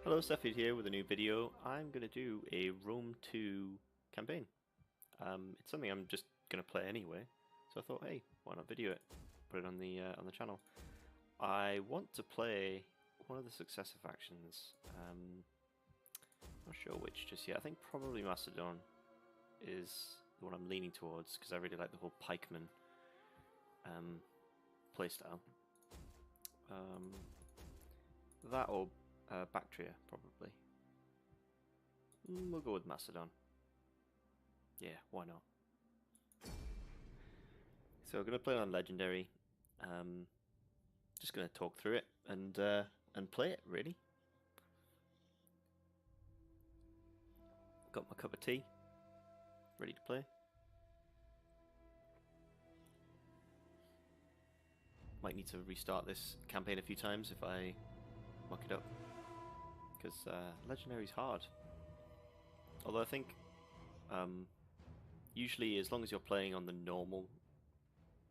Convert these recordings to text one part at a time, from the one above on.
Hello, Steffi here with a new video. I'm going to do a Rome 2 campaign. It's something I'm just going to play anyway, so I thought, hey, why not video it? Put it on the channel. I want to play one of the successor factions. Not sure which just yet. I think probably Macedon is the one I'm leaning towards because I really like the whole pikeman playstyle. That or Bactria, probably. We'll go with Macedon. Yeah, why not? So we're going to play on Legendary. Just going to talk through it and play it, really. Got my cup of tea. Ready to play. Might need to restart this campaign a few times if I muck it up. Because Legendary's hard. Although I think usually as long as you're playing on the normal,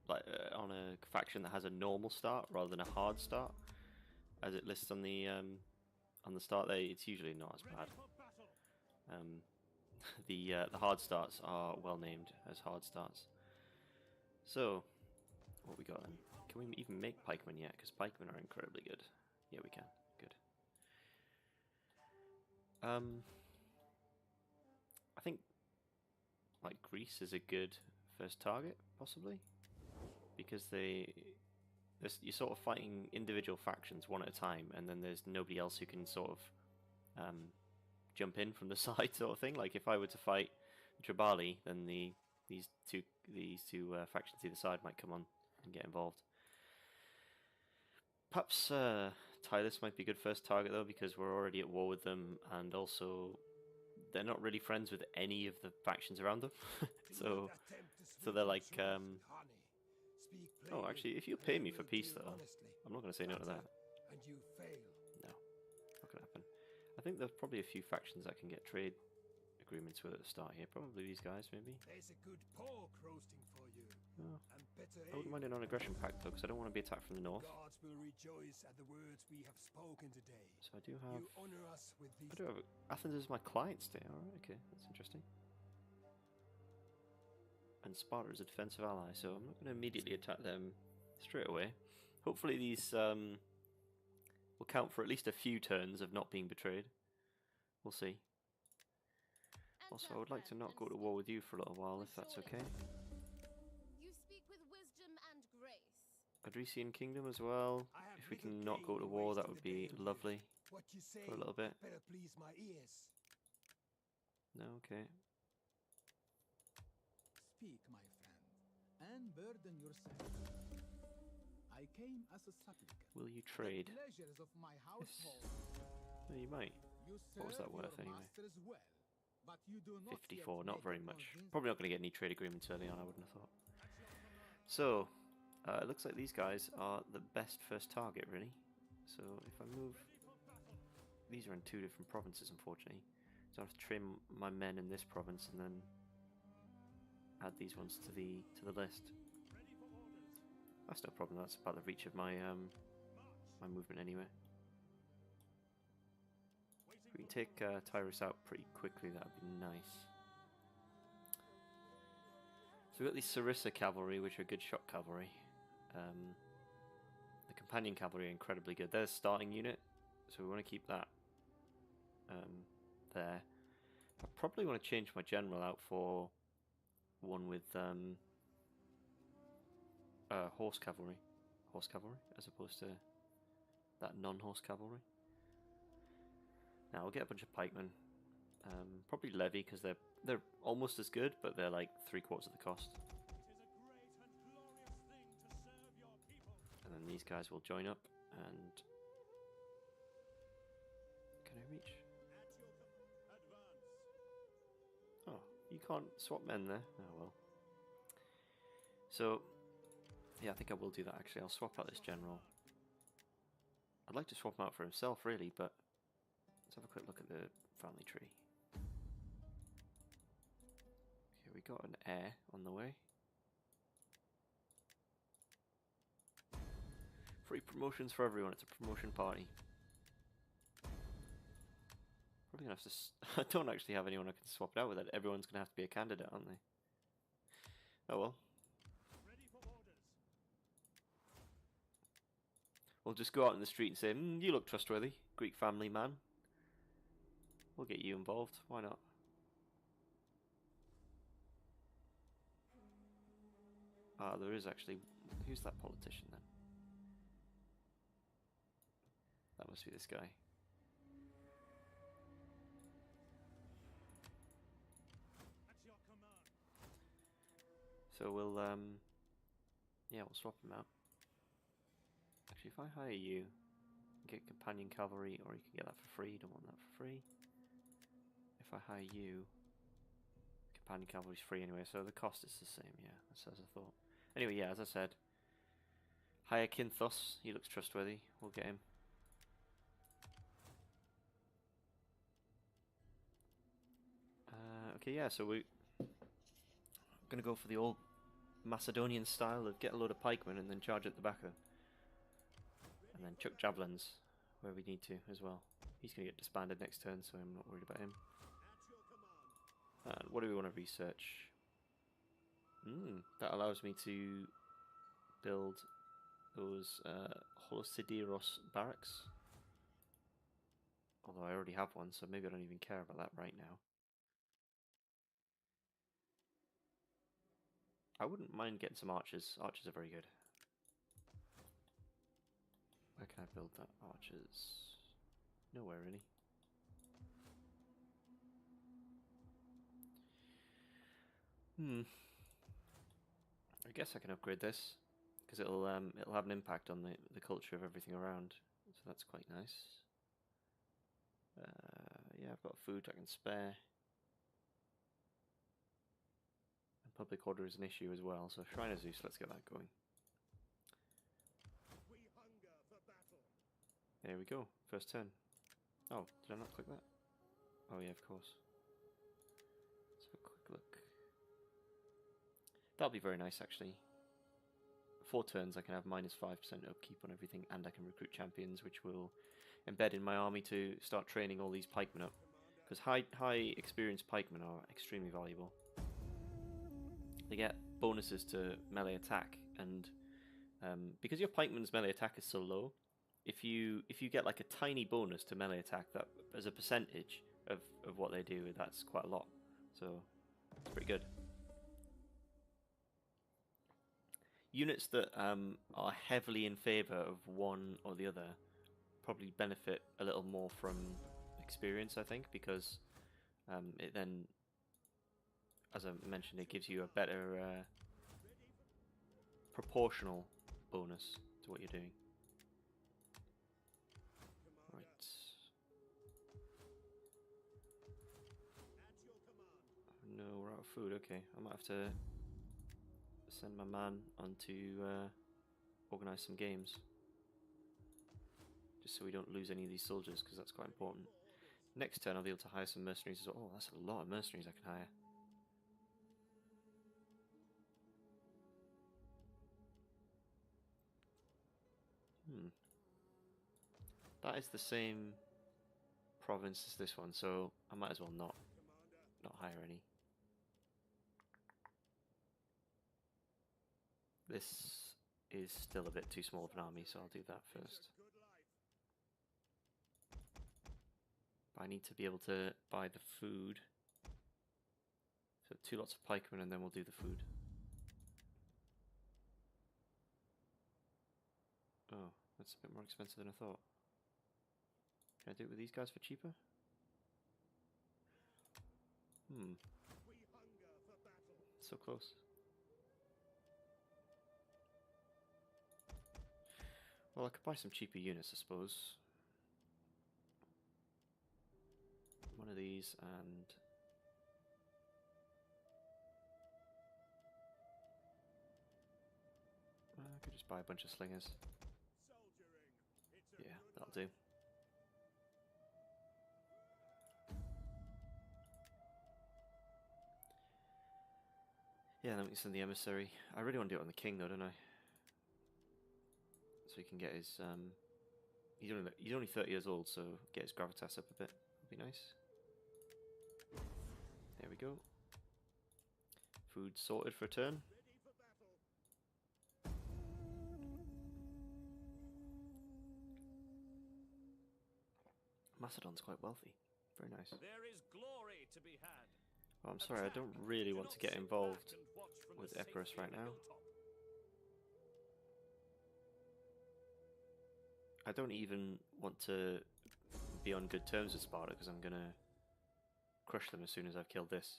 like on a faction that has a normal start rather than a hard start, as it lists on the start there, it's usually not as bad. The hard starts are well named as hard starts. So what we got then? Can we even make pikemen yet? Because pikemen are incredibly good. Yeah, we can. Good. I think like Greece is a good first target, possibly, because you're sort of fighting individual factions one at a time, and then there's nobody else who can sort of jump in from the side, sort of thing. Like if I were to fight Tribali, then these two factions either side might come on and get involved. Perhaps Tylus might be a good first target though, because we're already at war with them, and also they're not really friends with any of the factions around them. so they're like, oh, actually, if you pay me for peace though, I'm not going to say no to that. No, not going to happen. I think there's probably a few factions I can get trade agreements with at the start here. Probably these guys, maybe. There's a good pork roasting for you. Oh. I wouldn't mind a non-aggression pact though, because I don't want to be attacked from the north. Gods will rejoice at the words we have spoken today. So I do have. You honor us with these. I do have Athens as my client state. All right, okay, that's interesting. And Sparta is a defensive ally, so I'm not going to immediately attack them straight away. Hopefully these will count for at least a few turns of not being betrayed. We'll see. Also, I would like to not go to war with you for a little while, if that's okay. You speak with wisdom and grace. Adrician Kingdom as well. If we can not go to war, that would be lovely. What you say For a little bit. better please my ears. No, okay. Speak, my friend, and burden yourself. I came as a supplicant. Will you trade? The pleasures of my household. No, you might. You What was that worth your anyway? masters well, but you do not 54, yet not make very a much. convincing- Probably not going to get any trade agreements early on, I wouldn't have thought. So, it looks like these guys are the best first target, really. So, if I move... These are in two different provinces, unfortunately. So I have to train my men in this province and then add these ones to the list. That's no problem, that's about the reach of my my movement anyway. If we can take Tyrus out pretty quickly, that would be nice. So we've got these Sarissa cavalry, which are good shot cavalry. The companion cavalry are incredibly good. They're a starting unit, so we want to keep that there. I probably want to change my general out for one with horse cavalry, as opposed to that non-horse cavalry. Now we'll get a bunch of pikemen, probably levy because they're almost as good, but they're like 3/4 of the cost. And then these guys will join up and can I reach? Oh, you can't swap men there. Oh well. So yeah, I think I will do that actually. I'll swap out this general. I'd like to swap him out for himself really, but let's have a quick look at the family tree. Okay, we got an heir on the way. Free promotions for everyone, it's a promotion party. I'm gonna have to. I don't actually have anyone I can swap it out with. It. Everyone's gonna have to be a candidate, aren't they? Oh well. We'll just go out in the street and say, "You look trustworthy, Greek family man. We'll get you involved. Why not?" Ah, there is actually. Who's that politician then? That must be this guy. So we'll yeah, we'll swap him out. Actually, if I hire you, get companion cavalry, or you can get that for free. Don't want that for free. If I hire you, companion cavalry's free anyway, so the cost is the same. Yeah, that's as I thought. Anyway, yeah, as I said, hire Kinthos. He looks trustworthy. We'll get him. Okay, yeah, so we're gonna go for the old Macedonian style of get a load of pikemen and then charge at the back of them. And then chuck javelins where we need to as well. He's gonna get disbanded next turn, so I'm not worried about him. And what do we want to research? That allows me to build those Holosidiros barracks. Although I already have one, so maybe I don't even care about that right now. I wouldn't mind getting some archers. Archers are very good. Where can I build that? Archers. Nowhere really. I guess I can upgrade this because it'll have an impact on the culture of everything around. So that's quite nice. Yeah, I've got food I can spare. And public order is an issue as well. So Shrine of Zeus, let's get that going. There we go. First turn. Oh, did I not click that? Oh yeah, of course. Let's have a quick look. That'll be very nice actually. 4 turns I can have -5% upkeep on everything, and I can recruit champions, which will embed in my army to start training all these pikemen up. Because high experienced pikemen are extremely valuable. They get bonuses to melee attack, and because your pikeman's melee attack is so low, if you get like a tiny bonus to melee attack, that as a percentage of what they do, that's quite a lot. So it's pretty good. Units that are heavily in favour of one or the other probably benefit a little more from experience, I think, because it then, as I mentioned, it gives you a better proportional bonus to what you're doing. Right. No, we're out of food. Okay, I might have to send my man on to organise some games. Just so we don't lose any of these soldiers, because that's quite important. Next turn I'll be able to hire some mercenaries as well. Oh, that's a lot of mercenaries I can hire. That is the same province as this one, so I might as well not hire any. This is still a bit too small of an army, so I'll do that first. But I need to be able to buy the food. So 2 lots of pikemen, and then we'll do the food. Oh, that's a bit more expensive than I thought. Can I do it with these guys for cheaper? So close. Well, I could buy some cheaper units, I suppose. One of these, and I could just buy a bunch of slingers. Yeah, that'll do. Yeah, then we can send the emissary. I really want to do it on the king, though, don't I? So he can get his he's only 30 years old, so get his gravitas up a bit. Would be nice. we go. Food sorted for a turn. Macedon's quite wealthy. Very nice. There is glory to be had. Oh, I'm sorry, I don't really want to get involved with Epirus right now. I don't even want to be on good terms with Sparta because I'm gonna crush them as soon as I've killed this.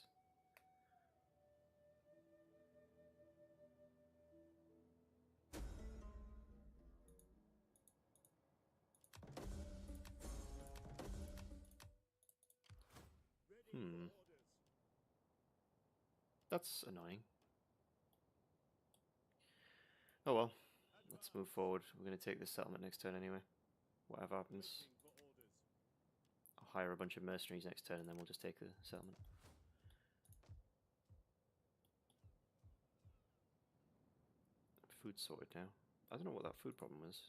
That's annoying. Oh well, let's move forward. We're going to take this settlement next turn anyway. Whatever happens. I'll hire a bunch of mercenaries next turn and then we'll just take the settlement. Food sorted now. I don't know what that food problem was.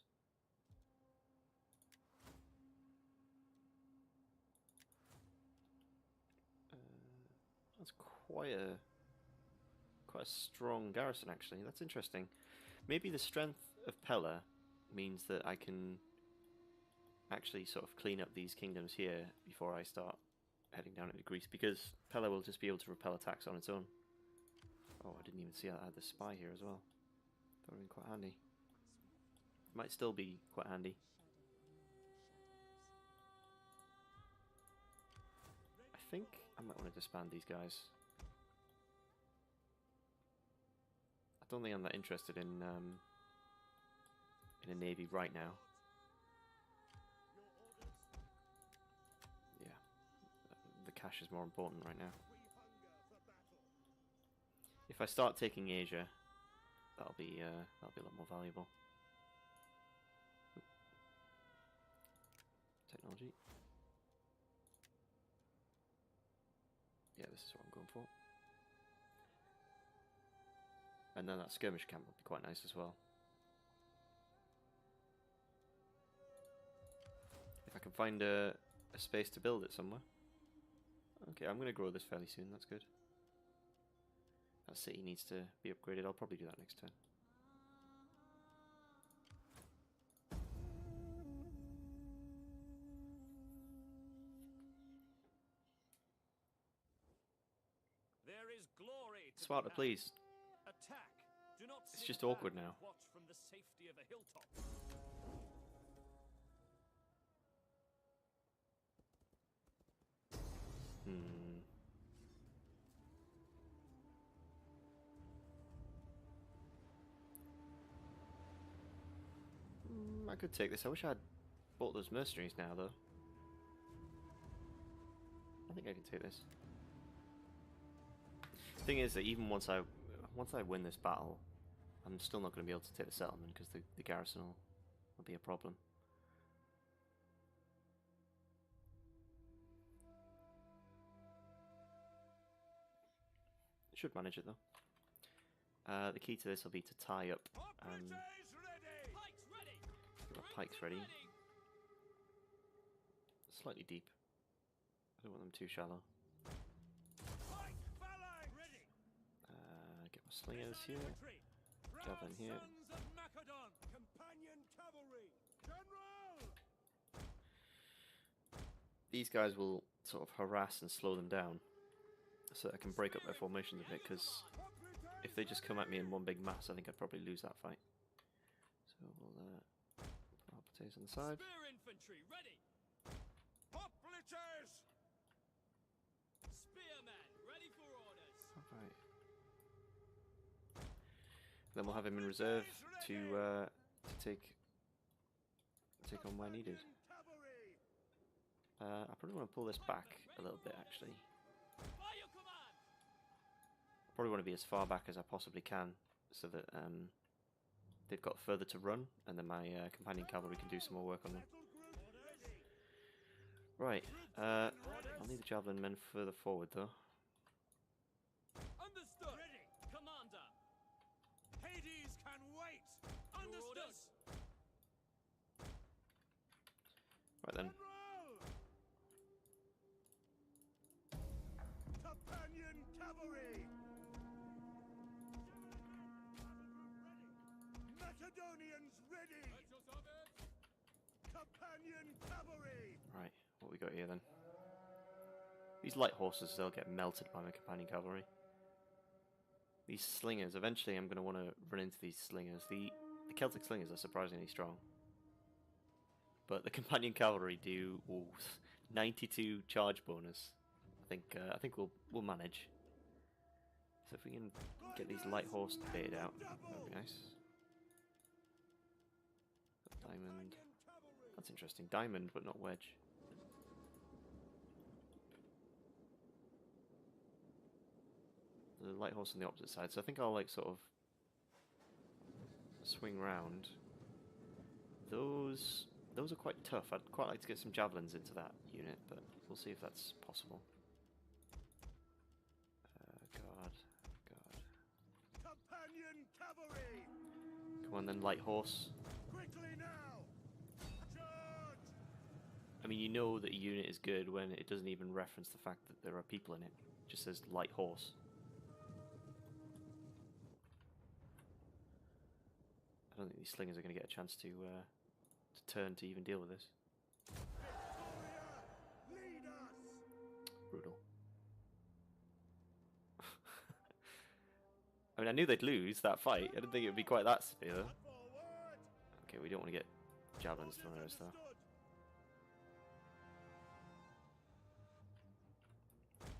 That's quite a strong garrison actually. That's interesting. Maybe the strength of Pella means that I can actually sort of clean up these kingdoms here before I start heading down into Greece, because Pella will just be able to repel attacks on its own. Oh, I didn't even see I had the spy here as well. That would have been quite handy. Might still be quite handy. I think I might want to disband these guys. I don't think I'm that interested in a navy right now. Yeah, the cash is more important right now. If I start taking Asia, that'll be a lot more valuable. Technology. Yeah, this is what I'm going for. And then that skirmish camp would be quite nice as well. If I can find a space to build it somewhere. Okay, I'm going to grow this fairly soon, that's good. That city needs to be upgraded, I'll probably do that next turn. There is glory to Sparta, be had. please. Attack. Do not It's sit just back awkward and now. Watch from the safety of a hilltop. I could take this. I wish I had bought those mercenaries now, though. I think I can take this. The thing is that even once I win this battle, I'm still not going to be able to take the settlement because the garrison will be a problem. Should manage it though. The key to this will be to tie up. Get my pikes ready. Slightly deep. I don't want them too shallow. Get my slingers here. Javelin here. These guys will sort of harass and slow them down, so I can break up their formations a bit, because if they just come at me in one big mass, I think I'd probably lose that fight. So we'll put our potatoes on the side. Spear infantry ready. Spearmen ready for orders. Alright. Then we'll have him in reserve to take on where needed. I probably want to pull this back a little bit, actually. By your command. Probably want to be as far back as I possibly can, so that they've got further to run, and then my companion cavalry can do some more work on them. Right, I'll need the javelin men further forward though. Understood. Ready, Commander. Hades can wait. Understood. Right then. Right, what we got here then? These light horses, they'll get melted by my companion cavalry. These slingers, eventually I'm going to want to run into these slingers. The Celtic slingers are surprisingly strong. But the companion cavalry do 92 charge bonus. I think we'll manage. So if we can get these light horse baited out, that'd be nice. Diamond. That's interesting. Diamond, but not wedge. The light horse on the opposite side, so I think I'll like sort of swing round. Those are quite tough. I'd quite like to get some javelins into that unit, but we'll see if that's possible. God. Companion cavalry! Come on then, light horse. Quickly now! Charge! I mean, you know that a unit is good when it doesn't even reference the fact that there are people in it. It just says light horse. I don't think these slingers are going to get a chance to turn to even deal with this. Lead us! Brutal. I mean, I knew they'd lose that fight. I didn't think it would be quite that severe. Forward! Okay, we don't want to get javelins thrown at us though.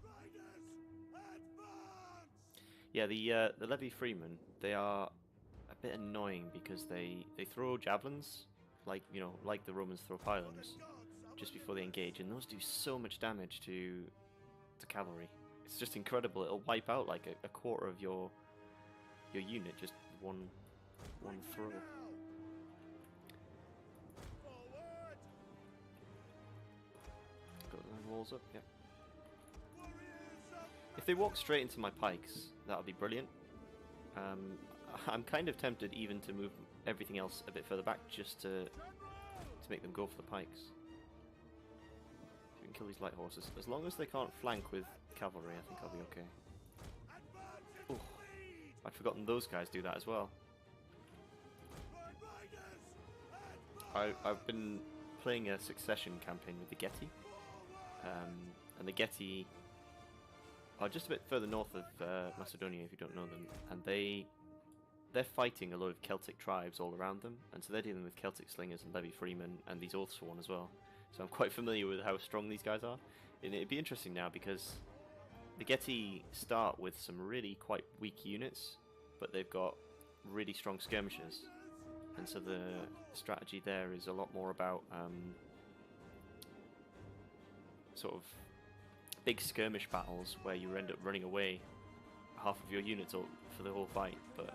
Riders, advance! Yeah, the Levy Freemen, they are a bit annoying because they throw javelins, like like the Romans throw pylons, just before they engage, and those do so much damage to cavalry. It's just incredible. It'll wipe out like a quarter of your unit just one throw. Forward! Got the walls up, yeah. Warriors of If they walk straight into my pikes, that would be brilliant. I'm kind of tempted even to move everything else a bit further back just to make them go for the pikes. We can kill these light horses. As long as they can't flank with cavalry, I think I'll be okay. advance! Oh, I'd forgotten those guys do that as well. Riders, I've been playing a succession campaign with the Getty, and the Getty are just a bit further north of Macedonia, if you don't know them, and they're fighting a lot of Celtic tribes all around them, and so they're dealing with Celtic slingers and Levy Freemen and these Oathsworn as well. So I'm quite familiar with how strong these guys are. And it'd be interesting now because the Getty start with some really quite weak units, but they've got really strong skirmishers, and so the strategy there is a lot more about sort of big skirmish battles where you end up running away half of your units for the whole fight, but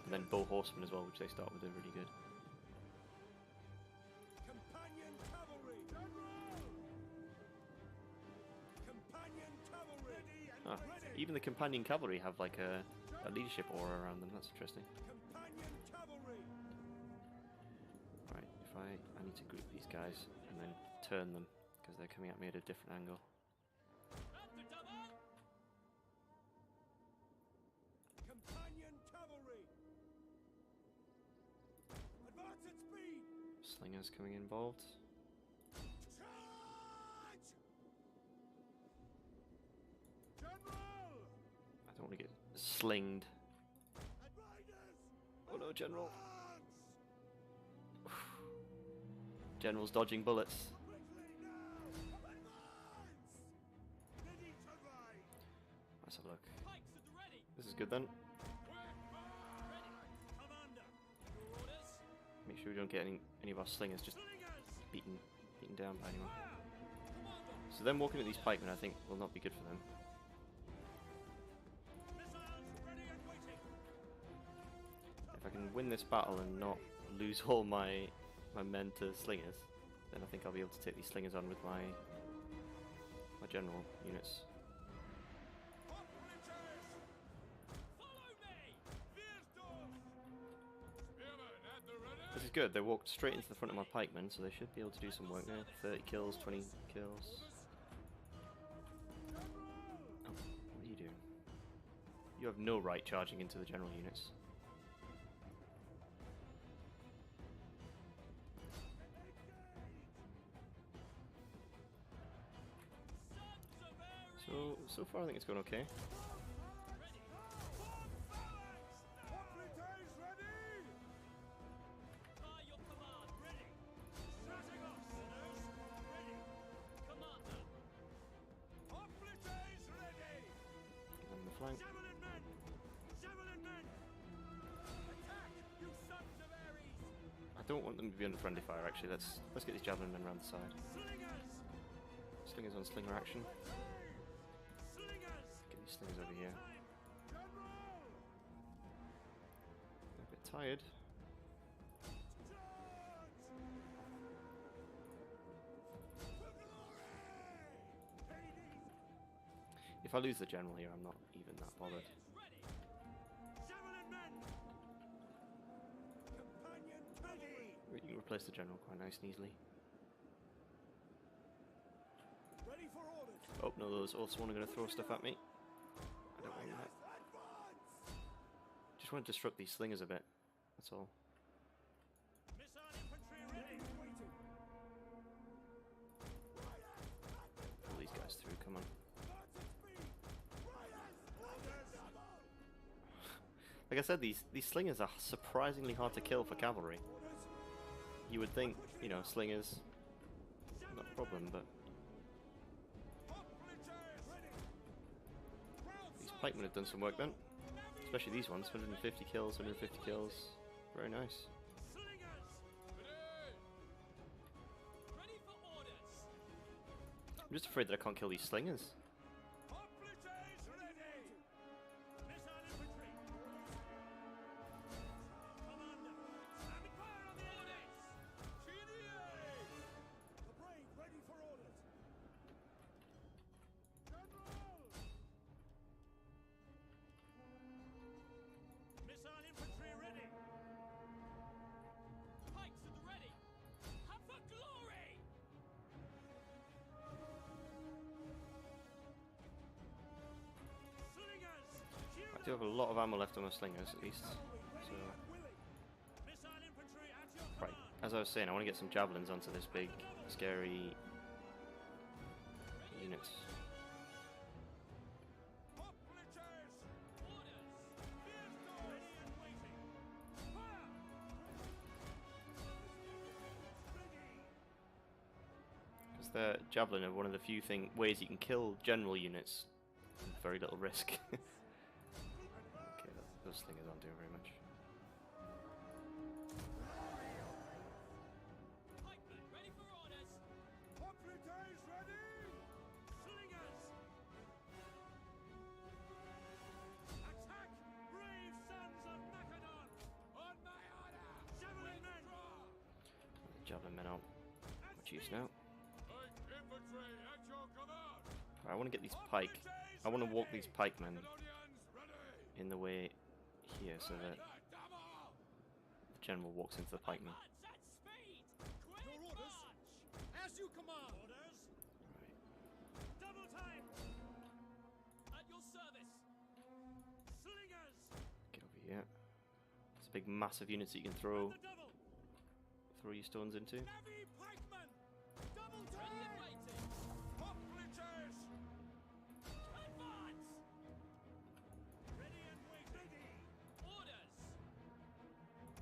and then bow horsemen as well, which they start with, are really good. companion cavalry! General! Companion cavalry! Ready and Ah, ready! even the companion cavalry have like a leadership aura around them. That's interesting. Companion cavalry! Right, if I need to group these guys and then turn them because they're coming at me at a different angle. Companion cavalry! Advance at speed! Slingers coming involved. Charge! General! I don't want to get slinged. And riders! Oh no, General. Advance! General's dodging bullets. Quickly now! Advance! Ready to ride! Let's have a look. Pikes at the ready. This is good then. Ready. Commander. Your orders. Make sure we don't get any of our slingers just Slingers. beaten down by anyone. Fire. Commander. So them walking at these pikemen, I think, will not be good for them. Missiles ready and waiting. If I can win this battle and not lose all my men to slingers, then I think I'll be able to take these slingers on with my general units. Follow me. This is good. They walked straight into the front of my pikemen, so they should be able to do some work there. 30 kills, 20 kills. Oh, what are you doing? You have no right charging into the general units. so far I think it's going okay. By your command, ready. Shutting off, sinners. Ready. Commander. Hoplites ready! On the flank. Javelin men! Javelin men! Attack, you sons of Ares! I don't want them to be under friendly fire actually. Let's get these javelin men around the side. Slingers! Slingers on slinger action. Slingers! Get these slingers over here. General! A bit tired. If I lose the general here, I'm not even that bothered. Ready. Javelin men! Companion ready! You can replace the general quite nice and easily. Ready for orders! Oh no, those also are going to throw stuff at me. I don't want that. Advance! Just want to disrupt these slingers a bit. That's all. Missile infantry ready. Waiting! Pull these guys through. Come on. Like I said, these slingers are surprisingly hard to kill for cavalry. You would think, you know, slingers, not a problem, but these pikemen have done some work then. Especially these ones, 150 kills, 150 kills. Very nice. Slingers. Ready. Ready for orders. I'm just afraid that I can't kill these slingers. Hoplites ready! Missile infantry. Commander. Standing fire on the orders. The brave ready for orders! General! Missile infantry ready. Pikes at the ready. Have for glory. Slingers! I do have a lot of ammo left on my slingers, at least. So, Willing! Missile infantry at your right, command. as I was saying, I want to get some javelins onto this big, scary unit. Hoplites! Orders. Ready and waiting. Fire! Because the javelin are one of the few ways you can kill general units with very little risk. Okay, those slingers aren't doing very much. Pikemen ready for orders. Hoplites ready! Slingers. Attack, brave sons of Macedon! On my order! Javelin men! Javelin men aren't much use now. Light infantry at your command! I want to get these pike. I want to walk these pikemen Macedonians ready! in the way here so that Double! the general walks into the pikemen. Advance at speed. Quick Your orders? march. As you command! Orders. Right. Double time. At your service. Slingers! Get over here. It's a big, massive unit that you can throw The double. your stones into. Navy pikemen! Double Ready and time! waiting. Hoplites! Advance. Ready and waiting. Orders.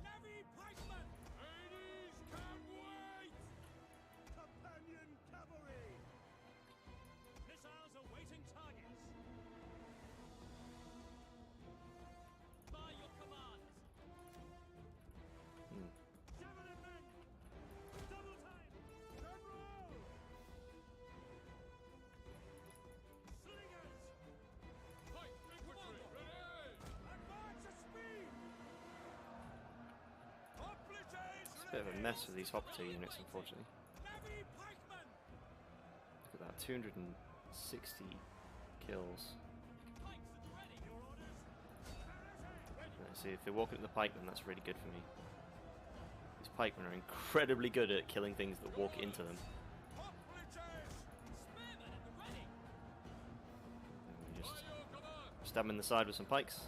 Navy pikemen! Ladies, can wait! Companion cavalry! Missiles awaiting targets. By your command. Javelin men! Double time! General! Slingers! Pike infantry ready! Advance at speed! Hoplites It's a bit of a mess with these Hopter units, unfortunately. Navy pikemen! Look at that, 260 kills. Pikes at the ready. Your orders. See, if they're walking at the pikemen, that's really good for me. These pikemen are incredibly good at killing things that walk into them. Hoplites! Spearmen at the ready. And we just By your command! stab them in the side with some pikes.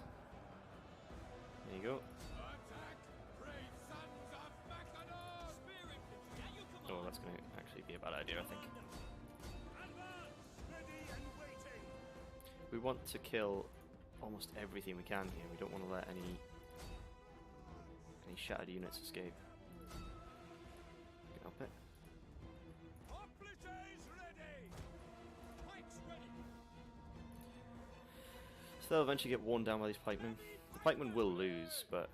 There you go. Attack, brave sons of Macedon! Spear infantry at your command. Oh, that's going to actually be a bad idea, I think. Advance! Ready and waiting! We want to kill almost everything we can here. We don't want to let any shattered units escape. Get up it. Hoplites ready! Pikes ready! So they'll eventually get worn down by these pikemen. The pikemen will lose, but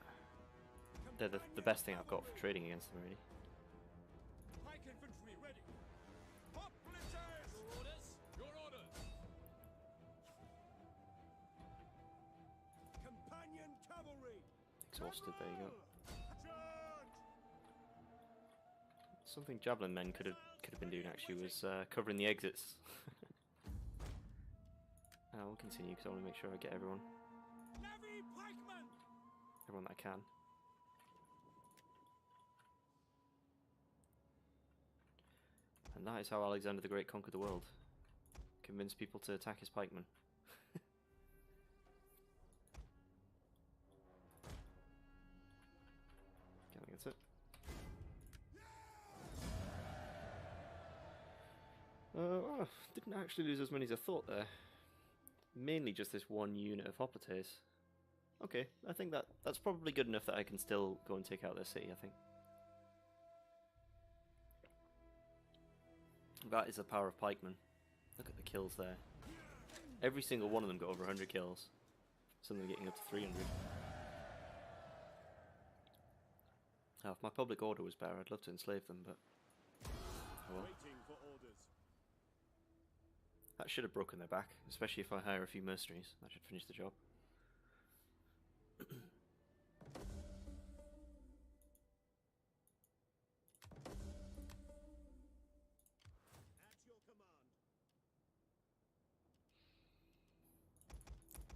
they're the best thing I've got for trading against them, really. Pike infantry ready! Hoplites! Your orders! Your orders! Companion cavalry! Exhausted, there you go. Charge! Something javelin men could have been doing actually was covering the exits. We'll continue because I want to make sure I get everyone Navy pikemen! that I can. And that is how Alexander the Great conquered the world. Convinced people to attack his pikemen. I think that's it. Oh, didn't actually lose as many as I thought there. Mainly just this one unit of hoplites. Okay, I think that's probably good enough that I can still go and take out their city, I think. That is the power of pikemen. Look at the kills there. Every single one of them got over 100 kills. Some of them getting up to 300. Now, if my public order was better, I'd love to enslave them, but... oh well. Waiting for orders. That should have broken their back, especially if I hire a few mercenaries. That should finish the job. At your command.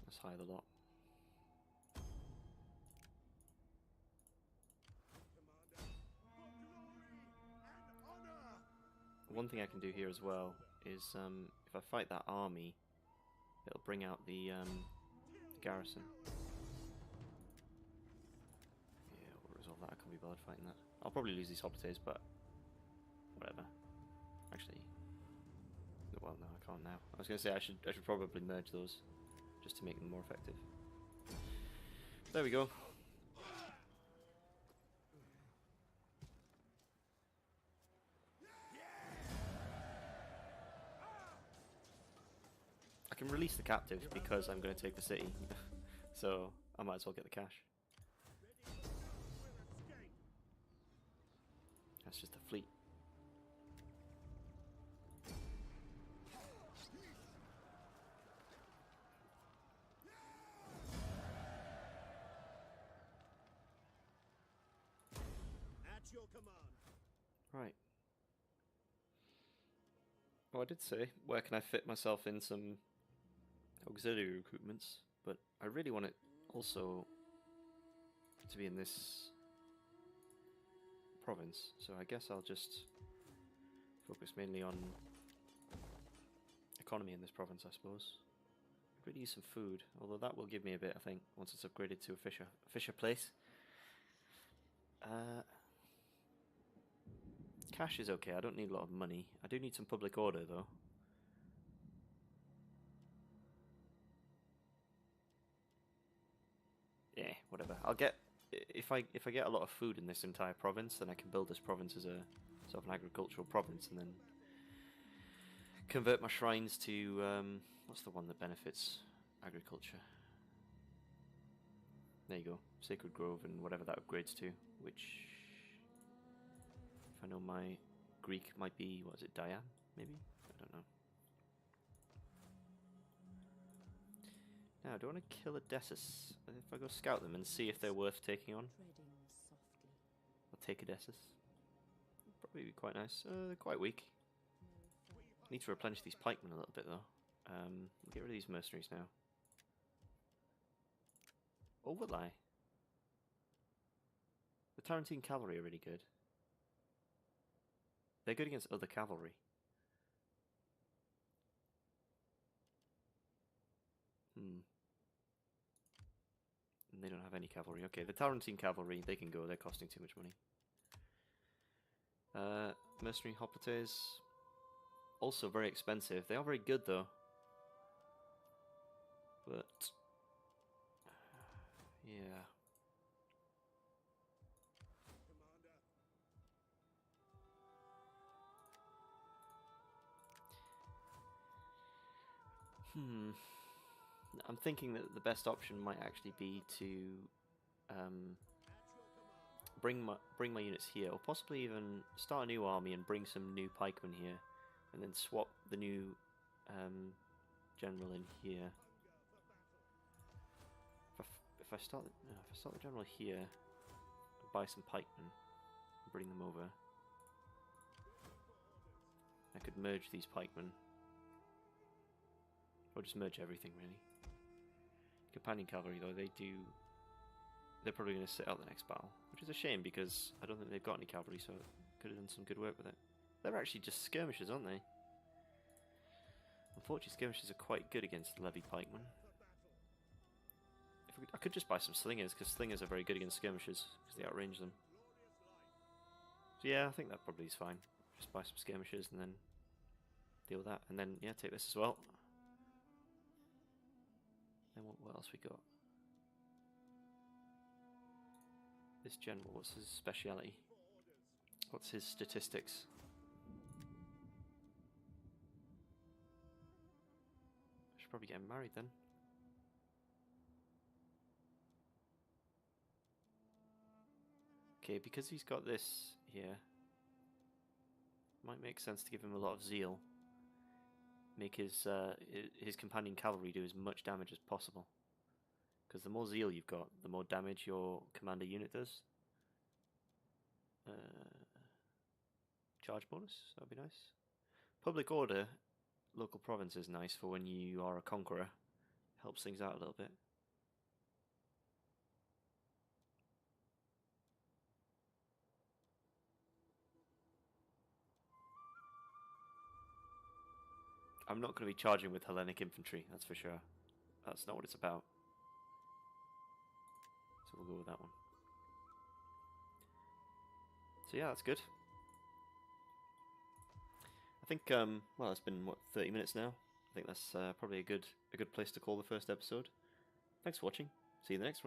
Let's hire the lot. Commander, for glory and honor! One thing I can do here as well is if I fight that army, it'll bring out the garrison. Yeah, we'll resolve that. I can't be bothered fighting that. I'll probably lose these hoplites, but whatever. Actually, well, no, I can't now. I was going to say I should probably merge those just to make them more effective. There we go. I can release the captives because I'm going to take the city, so I might as well get the cash. That's just a fleet. At your command. Right. Well, I did say, where can I fit myself in some auxiliary recruitments, but I really want it also to be in this province, so I guess I'll just focus mainly on economy in this province, I suppose. I'd really use some food, although that will give me a bit, I think, once it's upgraded to a fisher place. Cash is okay, I don't need a lot of money. I do need some public order, though. Yeah, whatever. I'll get if I get a lot of food in this entire province, then I can build this province as a sort of an agricultural province, and then convert my shrines to what's the one that benefits agriculture? There you go, Sacred Grove and whatever that upgrades to. Which, if I know my Greek, might be, what is it, Diane? Maybe, I don't know. Now, do I want to kill Odessus? If I go scout them and see if they're worth taking on, I'll take Odessus. Probably be quite nice. They're quite weak. Need to replenish these pikemen a little bit though. We'll get rid of these mercenaries now. Or will I? The Tarantine cavalry are really good. They're good against other cavalry. And they don't have any cavalry. Okay, the Tarantine cavalry, they can go. They're costing too much money. Mercenary hoplites, also very expensive. They are very good though. But yeah. I'm thinking that the best option might actually be to bring my units here, or possibly even start a new army and bring some new pikemen here, and then swap the new general in here. If I start the general here, buy some pikemen, and bring them over. I could merge these pikemen, or just merge everything really. Companion cavalry though, they're probably going to sit out the next battle, which is a shame because I don't think they've got any cavalry, so could have done some good work with it. They're actually just skirmishers, aren't they? Unfortunately, skirmishers are quite good against levy pikemen. I could just buy some slingers, because slingers are very good against skirmishers, because they outrange them. So yeah, I think that probably is fine. Just buy some skirmishers and then deal with that. And then, yeah, take this as well. Then what else we got? This general, what's his speciality? What's his statistics? I should probably get him married then. Okay, because he's got this here, might make sense to give him a lot of zeal. Make his companion cavalry do as much damage as possible. Because the more zeal you've got, the more damage your commander unit does. Charge bonus, that'd be nice. Public order, local province is nice for when you are a conqueror. Helps things out a little bit. I'm not going to be charging with Hellenic infantry, that's for sure. That's not what it's about. So we'll go with that one. So yeah, that's good. I think, well, it's been, what, 30 minutes now? I think that's probably a good place to call the first episode. Thanks for watching. See you in the next one.